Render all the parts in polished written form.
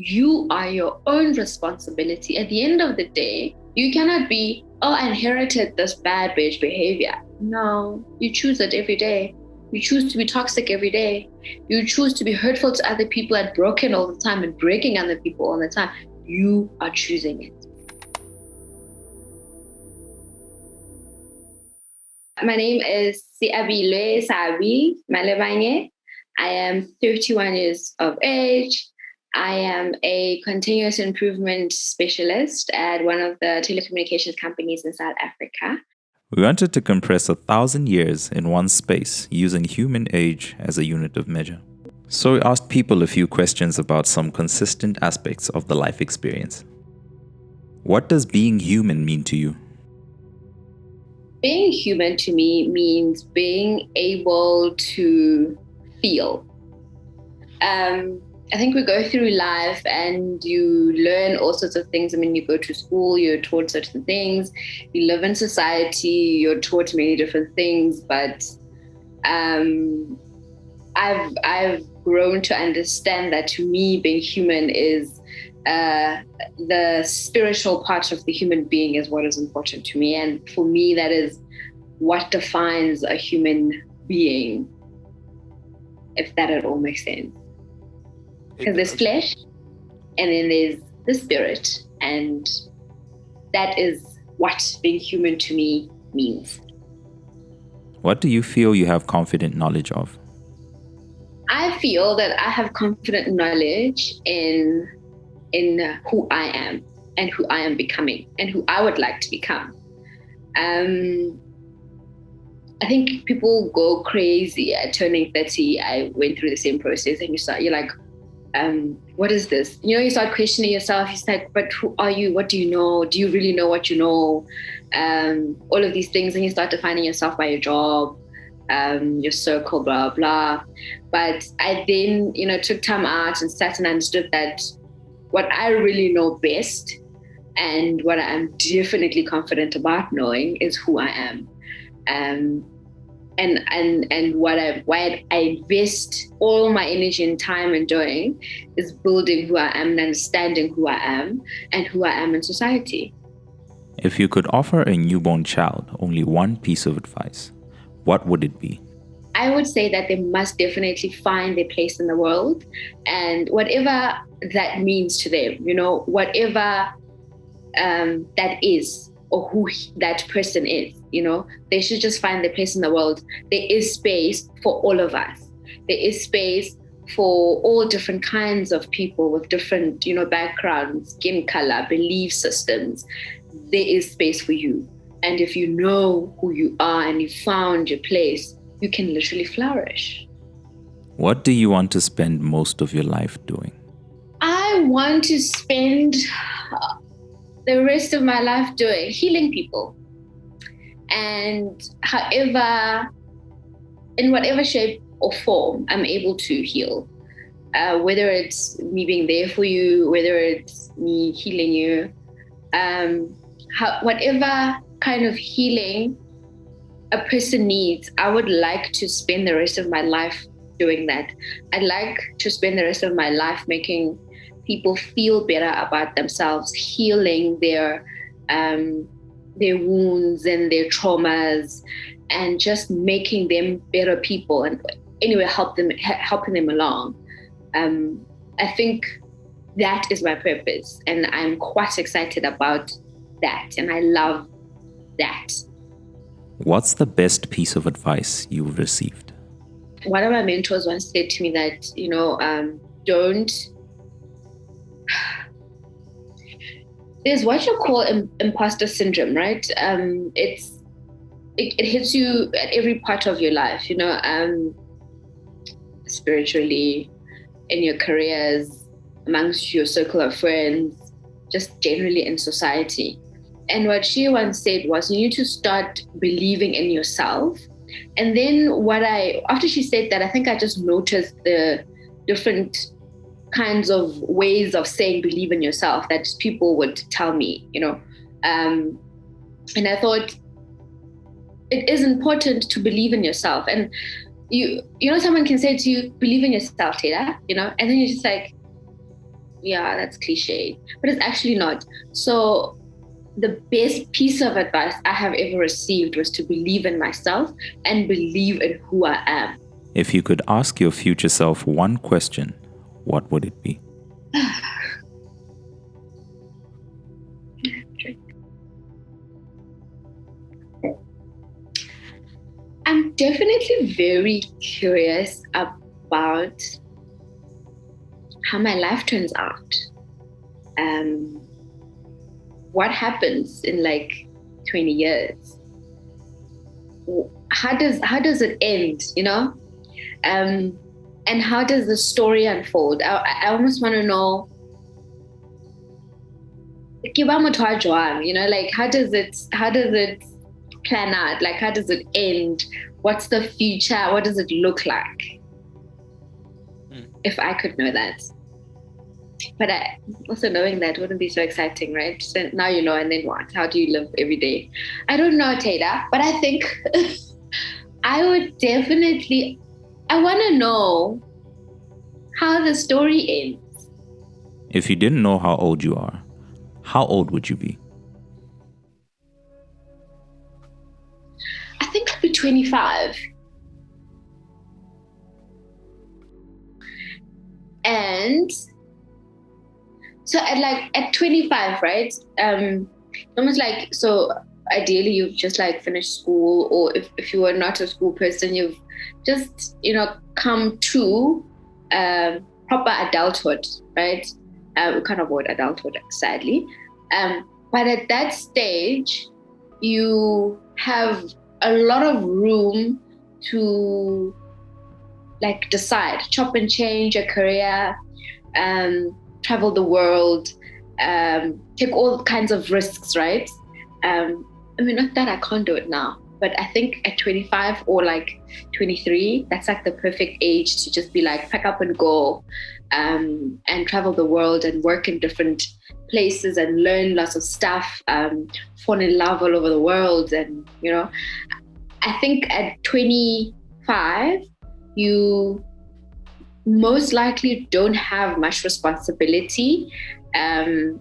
You are your own responsibility. At the end of the day, you cannot be, oh, I inherited this bad bitch behavior. No, you choose it every day. You choose to be toxic every day. You choose to be hurtful to other people and broken all the time and breaking other people all the time. You are choosing it. My name is Sabi Malebanye. I am 31 years of age. I am a continuous improvement specialist at one of the telecommunications companies in South Africa. We wanted to compress 1,000 years in one space using human age as a unit of measure. So we asked people a few questions about some consistent aspects of the life experience. What does being human mean to you? Being human to me means being able to feel. I think we go through life and you learn all sorts of things. I mean, you go to school, you're taught certain things. You live in society, you're taught many different things. But I've grown to understand that to me, being human is the spiritual part of the human being is what is important to me. And for me, that is what defines a human being, if that at all makes sense. Because there's flesh and then there's the spirit. And that is what being human to me means. What do you feel you have confident knowledge of? I feel that I have confident knowledge in who I am and who I am becoming and who I would like to become. I think people go crazy at turning 30. I went through the same process and you're like, what is this? You start questioning yourself. You're like, but who are you? What do you know? Do you really know what you know? All of these things. And you start defining yourself by your job, your circle, blah, blah. But I then, took time out and sat and understood that what I really know best and what I'm definitely confident about knowing is who I am. And why I invest all my energy and time in doing is building who I am and understanding who I am and who I am in society. If you could offer a newborn child only one piece of advice, what would it be? I would say that they must definitely find their place in the world, and whatever that means to them, whatever that is, or who that person is, they should just find their place in the world. There is space for all of us. There is space for all different kinds of people with different, backgrounds, skin color, belief systems. There is space for you. And if you know who you are and you found your place, you can literally flourish. What do you want to spend most of your life doing? I want to spend the rest of my life doing healing people. And in whatever shape or form I'm able to heal, whether it's me being there for you, whether it's me healing you, whatever kind of healing a person needs, I would like to spend the rest of my life doing that. I'd like to spend the rest of my life making people feel better about themselves, healing their wounds and their traumas, and just making them better people. And anyway, helping them along. I think that is my purpose, and I'm quite excited about that, and I love that. What's the best piece of advice you've received? One of my mentors once said to me that, don't. There's what you call imposter syndrome, right? It hits you at every part of your life, spiritually, in your careers, amongst your circle of friends, just generally in society. And what she once said was, you need to start believing in yourself. And then after she said that, I think I just noticed the different kinds of ways of saying believe in yourself that people would tell me, and I thought it is important to believe in yourself. And someone can say to you, believe in yourself, Taylor, and then you're just like, yeah, that's cliche, but it's actually not. So the best piece of advice I have ever received was to believe in myself and believe in who I am. If you could ask your future self one question, what would it be? I'm definitely very curious about how my life turns out. What happens in like 20 years? How does it end? And how does the story unfold? I almost want to know. Like how does it plan out? Like, how does it end? What's the future? What does it look like? If I could know that. But also knowing that wouldn't be so exciting, right? So now you know, and then what? How do you live every day? I don't know, Taylor, but I think I want to know how the story ends. If you didn't know how old you are, how old would you be? I think I'd be 25. And so at 25, right? Almost like, so ideally you've just like finished school, or if you were not a school person, you've just, come to proper adulthood, right? We can't avoid adulthood, sadly. But at that stage, you have a lot of room to like decide, chop and change your career, travel the world, take all kinds of risks, right? Not that I can't do it now, but I think at 25 or like 23, that's like the perfect age to just be like, pack up and go, and travel the world and work in different places and learn lots of stuff, fall in love all over the world. And, I think at 25, you most likely don't have much responsibility, and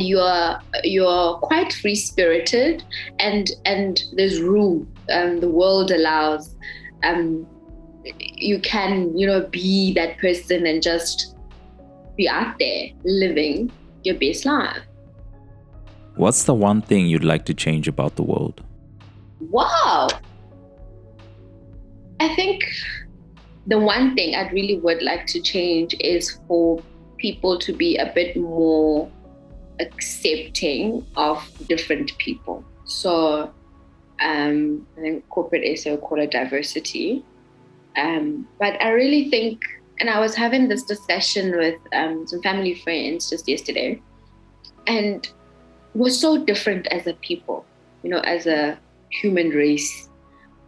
you're quite free spirited, and there's room. The world allows. You can be that person and just be out there living your best life. What's the one thing you'd like to change about the world? Wow. I think the one thing I really would like to change is for people to be a bit more accepting of different people. So I think corporate essay will call it diversity. But I really think, and I was having this discussion with some family friends just yesterday, and we're so different as a people, as a human race.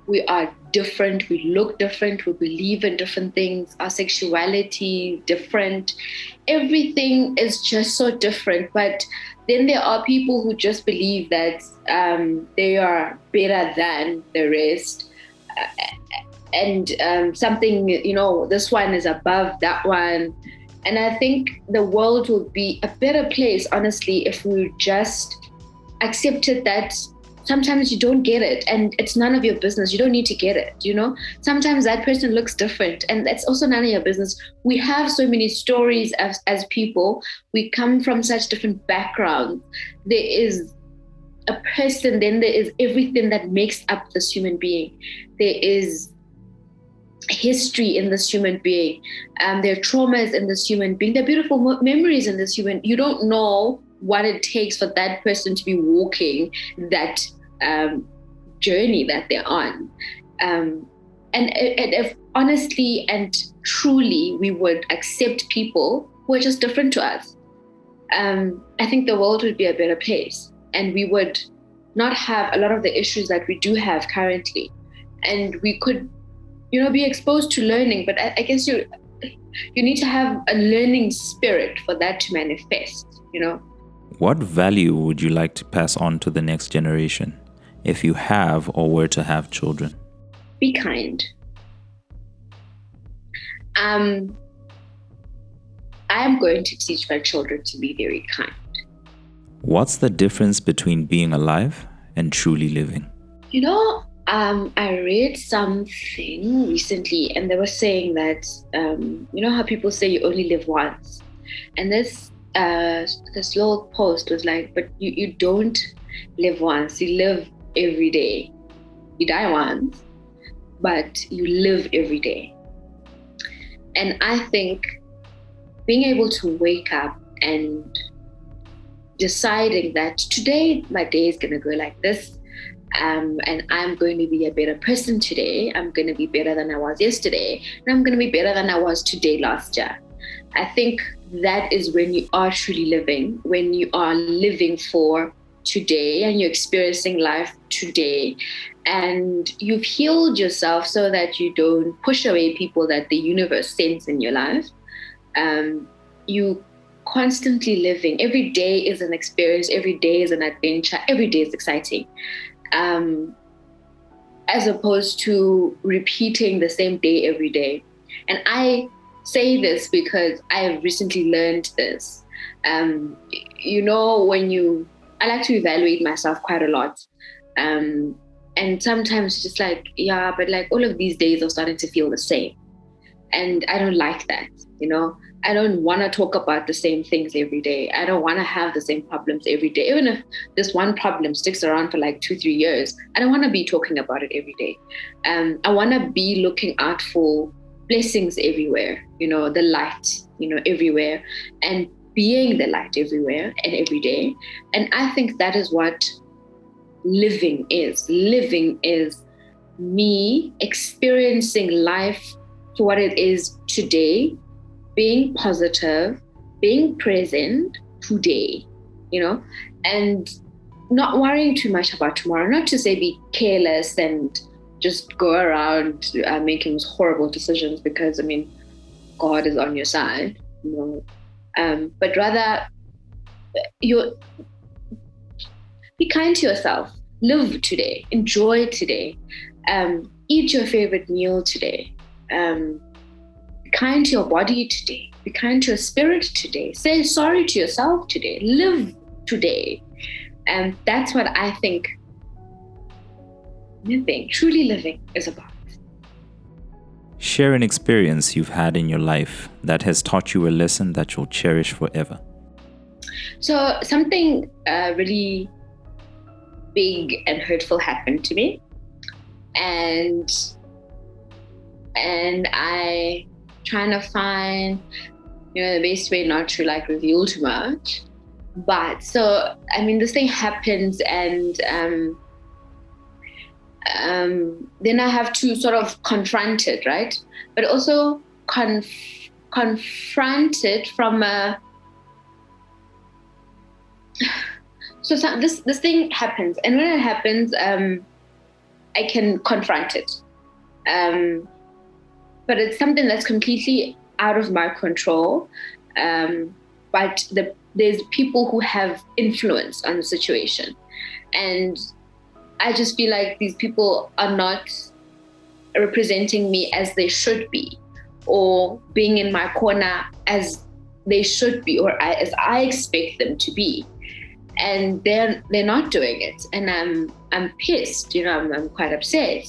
We are different, we look different, we believe in different things, our sexuality different, everything is just so different. But then there are people who just believe that they are better than the rest, and something, this one is above that one. And I think the world would be a better place, honestly, if we just accepted that sometimes you don't get it and it's none of your business. You don't need to get it, Sometimes that person looks different and that's also none of your business. We have so many stories as people. We come from such different backgrounds. There is a person, then there is everything that makes up this human being. There is history in this human being. There are traumas in this human being. There are beautiful memories in this human. You don't know what it takes for that person to be walking that journey that they're on. And if honestly and truly we would accept people who are just different to us, I think the world would be a better place, and we would not have a lot of the issues that we do have currently, and we could be exposed to learning. But I guess you need to have a learning spirit for that to manifest. What value would you like to pass on to the next generation if you have or were to have children? Be kind. I'm going to teach my children to be very kind. What's the difference between being alive and truly living? I read something recently, and they were saying that, how people say you only live once, and this little post was like, but you don't live once, you live every day. You die once, but you live every day. And I think being able to wake up and deciding that today my day is going to go like this, and I'm going to be a better person today. I'm going to be better than I was yesterday, and I'm going to be better than I was today last year. I think that is when you are truly living, when you are living for today and you're experiencing life today, and you've healed yourself so that you don't push away people that the universe sends in your life. You constantly living. Every day is an experience. Every day is an adventure. Every day is exciting. As opposed to repeating the same day every day. And I say this because I have recently learned this. I like to evaluate myself quite a lot. And sometimes just like, yeah, but like all of these days are starting to feel the same. And I don't like that, I don't want to talk about the same things every day. I don't want to have the same problems every day. Even if this one problem sticks around for like 2-3 years, I don't want to be talking about it every day. I want to be looking out for blessings everywhere, the light, everywhere, and being the light everywhere and every day. And I think that is what living is. Living is me experiencing life for what it is today, being positive, being present today, and not worrying too much about tomorrow. Not to say be careless and just go around making horrible decisions because, God is on your side, but rather be kind to yourself, live today, enjoy today, eat your favorite meal today, be kind to your body today, be kind to your spirit today, say sorry to yourself today, live today. And that's what I think truly living is about. Share an experience you've had in your life that has taught you a lesson that you'll cherish forever. So something really big and hurtful happened to me, and I trying to find the best way not to like reveal too much. But so this thing happens, and then I have to sort of confront it, right? But also confront it from a. So this thing happens, and when it happens, I can confront it. But it's something that's completely out of my control. But there's people who have influence on the situation, and I just feel like these people are not representing me as they should be, or being in my corner as they should be, or as I expect them to be. And they're not doing it, and I'm pissed. I'm quite upset,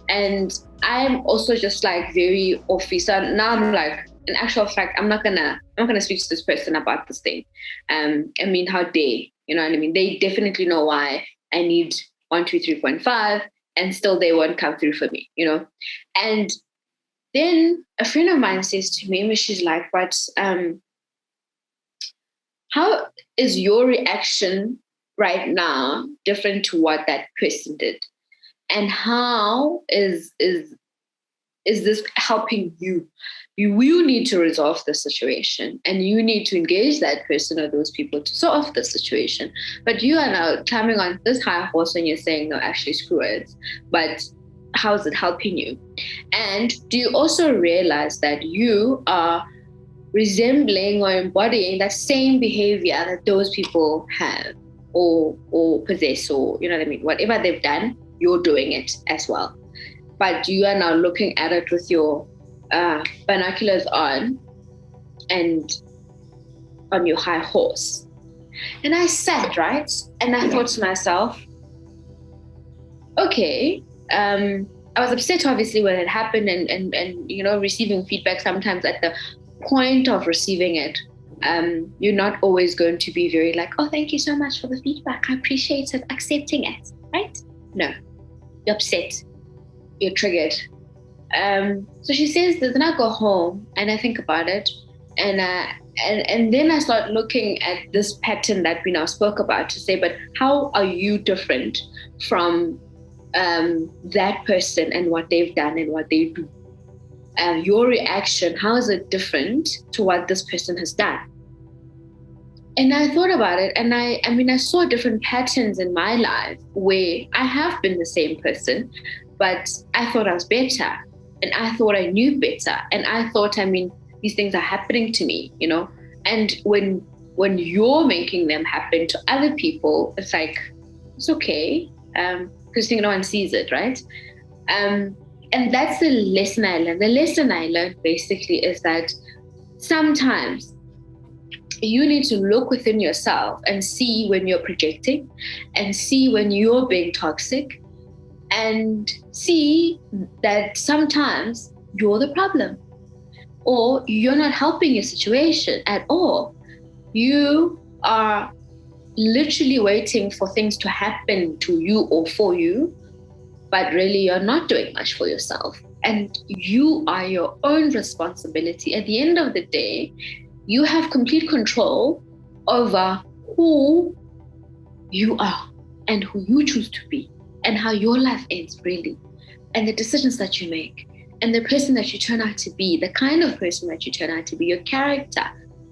and I'm also just like very offy. So now I'm like, in actual fact, I'm not gonna speak to this person about this thing. How dare, you know what I mean? They definitely know why I need 1, 2, 3.5, and still they won't come through for me, And then a friend of mine says to me, she's like, but how is your reaction right now different to what that person did? And how is this helping you? You need to resolve the situation, and you need to engage that person or those people to solve the situation. But you are now climbing on this high horse and you're saying, no, actually, screw it. But how is it helping you? And do you also realize that you are resembling or embodying that same behavior that those people have or possess, or whatever they've done, you're doing it as well. But you are now looking at it with your binoculars on, and on your high horse. And I sat, right? And I thought to myself, okay, I was upset obviously when it happened, and receiving feedback sometimes at the point of receiving it. You're not always going to be very like, oh, thank you so much for the feedback. I appreciate it, accepting it, right? No, you're upset, you're triggered. So she says that. Then I go home and I think about it, and then I start looking at this pattern that we now spoke about to say, but how are you different from that person and what they've done and what they do? Your reaction, how is it different to what this person has done? And I thought about it, and I saw different patterns in my life where I have been the same person, but I thought I was better, and I thought I knew better, and I thought, these things are happening to me, And when you're making them happen to other people, it's like, it's okay, because no one sees it, right? And that's the lesson I learned. The lesson I learned basically is that sometimes you need to look within yourself and see when you're projecting, and see when you're being toxic, and see that sometimes you're the problem, or you're not helping your situation at all. You are literally waiting for things to happen to you or for you, but really you're not doing much for yourself. And you are your own responsibility. At the end of the day, you have complete control over who you are and who you choose to be and how your life ends, really, and the decisions that you make and the person that you turn out to be, the kind of person that you turn out to be, your character.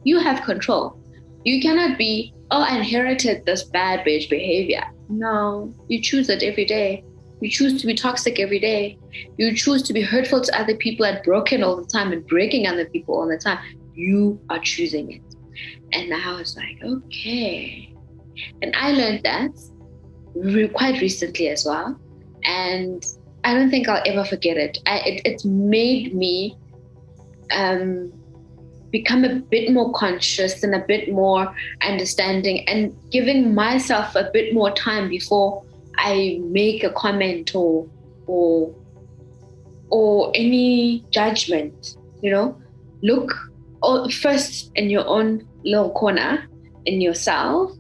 You have control. You cannot be, oh, I inherited this bad bitch behavior. No, you choose it every day. You choose to be toxic every day. You choose to be hurtful to other people and broken all the time and breaking other people all the time. You are choosing it. And I was like, okay. And I learned that quite recently as well. And I don't think I'll ever forget it. It's made me become a bit more conscious and a bit more understanding, and giving myself a bit more time before I make a comment or any judgment. Look first in your own little corner in yourself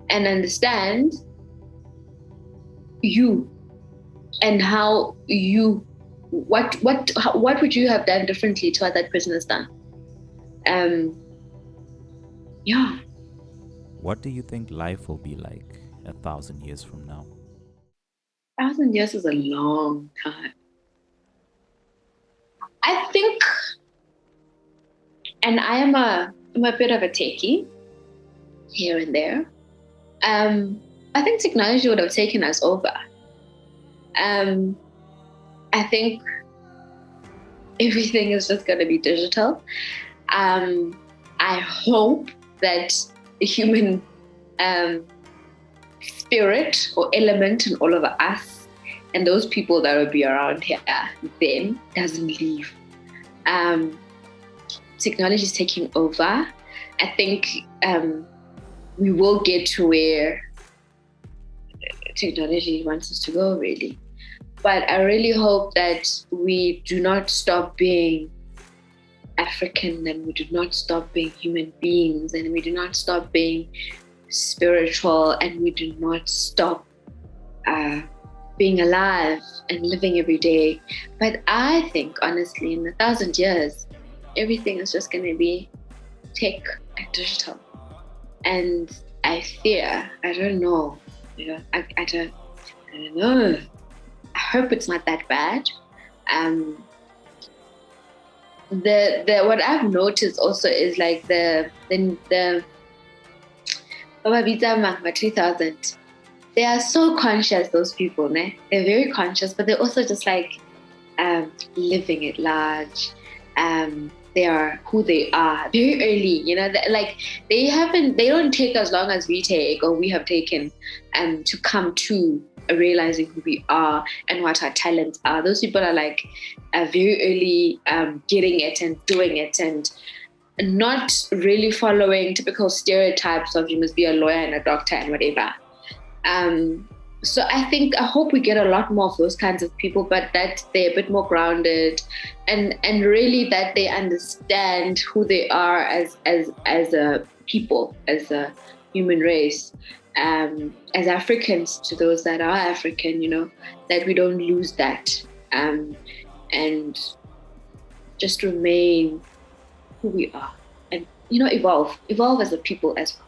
and understand you and how you what would you have done differently to what that person has done. Yeah. What do you think life will be like 1,000 years from now? 1,000 years is a long time. I think, and I'm a bit of a techie here and there. I think technology would have taken us over. I think everything is just going to be digital. I hope that the human spirit or element in all of us and those people that will be around here then doesn't leave. Technology is taking over. I think we will get to where technology wants us to go, really. But I really hope that we do not stop being African, and we do not stop being human beings, and we do not stop being spiritual, and we do not stop being alive and living every day. But I think, honestly, in 1,000 years, everything is just going to be tech and digital. And I fear, I don't know, I don't know. I hope it's not that bad. The what I've noticed also is like the 3000. They are so conscious, those people, ne? They're very conscious, but they're also just like living at large. They are who they are very early, like they don't take as long as we take or we have taken to come to realizing who we are and what our talents are. Those people are like very early getting it and doing it, and not really following typical stereotypes of you must be a lawyer and a doctor and whatever. So I hope we get a lot more of those kinds of people, but that they're a bit more grounded, and really that they understand who they are as a people, as a human race, as Africans, to those that are African, that we don't lose that, and just remain who we are, and evolve as a people as well.